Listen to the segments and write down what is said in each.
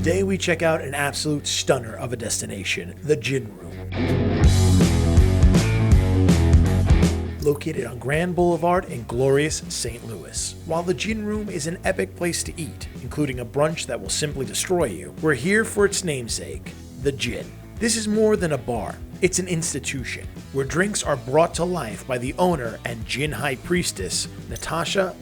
Today we check out an absolute stunner of a destination, the Gin Room. Located on Grand Boulevard in glorious St. Louis. While the Gin Room is an epic place to eat, including a brunch that will simply destroy you, we're here for its namesake, the Gin. This is more than a bar. It's an institution, where drinks are brought to life by the owner and Gin High Priestess, Natasha.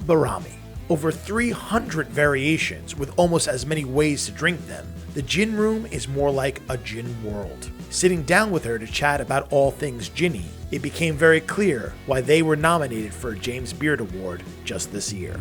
Over 300 variations with almost as many ways to drink them, the Gin Room is more like a gin world. Sitting down with her to chat about all things ginny, it became very clear why they were nominated for a James Beard Award just this year.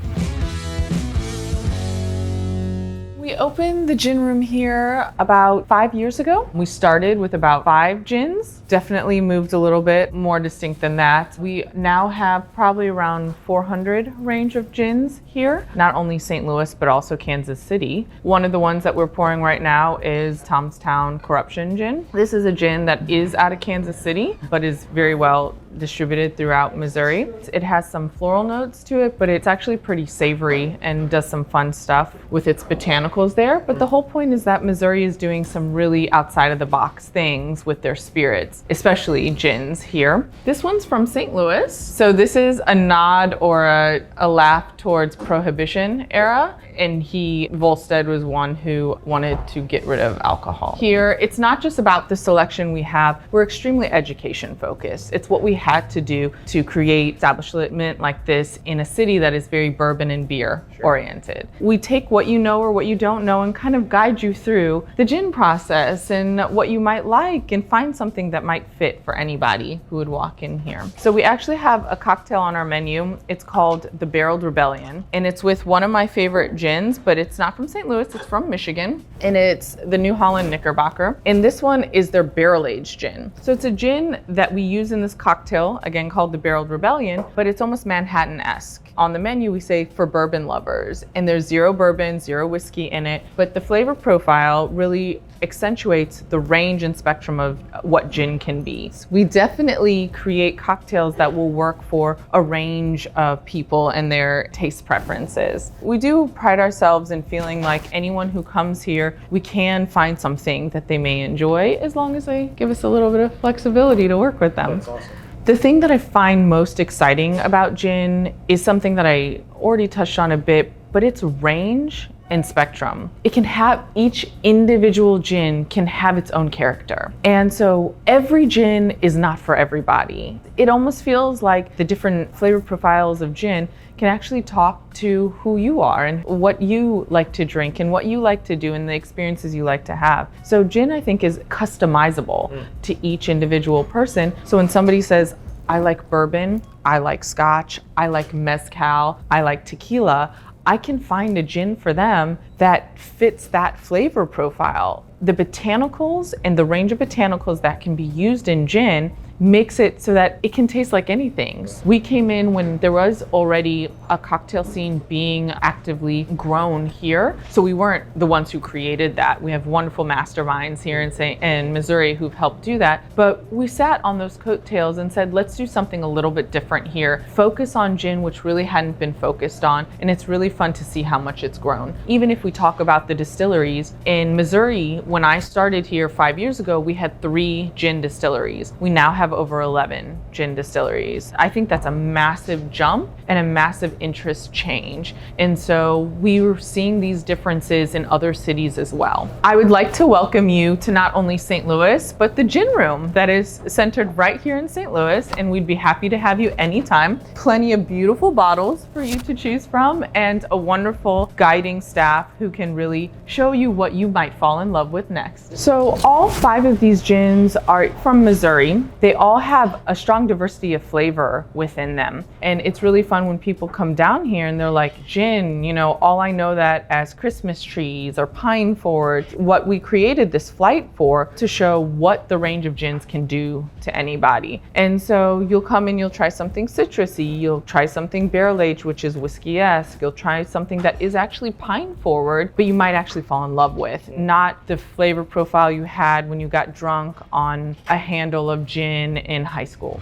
We opened the Gin Room here about 5 years ago. We started with about 5 gins. Definitely moved a little bit more distinct than that. We now have probably around 400 range of gins here, not only St. Louis, but also Kansas City. One of the ones that we're pouring right now is Tomstown Corruption Gin. This is a gin that is out of Kansas City, but is very well distributed throughout Missouri. It has some floral notes to it, but it's actually pretty savory and does some fun stuff with its botanicals there. But the whole point is that Missouri is doing some really outside of the box things with their spirits, especially gins here. This one's from St. Louis. So this is a nod or a laugh towards Prohibition era. And Volstead was one who wanted to get rid of alcohol. Here, it's not just about the selection we have. We're extremely education focused. It's what we had to do to create establishment like this in a city that is very bourbon and beer oriented. We take what you know or what you don't know and kind of guide you through the gin process and what you might like and find something that might fit for anybody who would walk in here. So we actually have a cocktail on our menu. It's called the Barreled Rebellion, and it's with one of my favorite gins, but it's not from St. Louis, it's from Michigan, and it's the New Holland Knickerbocker. And this one is their barrel-aged gin. So it's a gin that we use in this cocktail, again called the Barreled Rebellion, but it's almost Manhattan-esque. On the menu, we say for bourbon lovers, and there's 0 bourbon, 0 whiskey in it, but the flavor profile really accentuates the range and spectrum of what gin can be. We definitely create cocktails that will work for a range of people and their taste preferences. We do pride ourselves in feeling like anyone who comes here, we can find something that they may enjoy as long as they give us a little bit of flexibility to work with them. That's awesome. The thing that I find most exciting about gin is something that I already touched on a bit, but it's range and spectrum. It can have, each individual gin can have its own character. And so every gin is not for everybody. It almost feels like the different flavor profiles of gin can actually talk to who you are and what you like to drink and what you like to do and the experiences you like to have. So gin, I think, is customizable to each individual person. So when somebody says, I like bourbon, I like scotch, I like mezcal, I like tequila, I can find a gin for them that fits that flavor profile. The botanicals and the range of botanicals that can be used in gin makes it so that it can taste like anything. We came in when there was already a cocktail scene being actively grown here, so we weren't the ones who created that. We have wonderful masterminds here in Missouri who've helped do that, but we sat on those coattails and said, let's do something a little bit different here. Focus on gin, which really hadn't been focused on, and it's really fun to see how much it's grown. Even if we talk about the distilleries, in Missouri, when I started here 5 years ago, we had 3 gin distilleries. We now have over 11 gin distilleries. I think that's a massive jump and a massive interest change. And so we were seeing these differences in other cities as well. I would like to welcome you to not only St. Louis, but the Gin Room that is centered right here in St. Louis, and we'd be happy to have you anytime. Plenty of beautiful bottles for you to choose from and a wonderful guiding staff who can really show you what you might fall in love with next. So all 5 of these gins are from Missouri. They all have a strong diversity of flavor within them. And it's really fun when people come down here and they're like, gin, you know, all I know that as Christmas trees or pine forward. What we created this flight for to show what the range of gins can do to anybody. And so you'll come and you'll try something citrusy, you'll try something barrel aged, which is whiskey-esque, you'll try something that is actually pine forward, but you might actually fall in love with, not the flavor profile you had when you got drunk on a handle of gin in high school.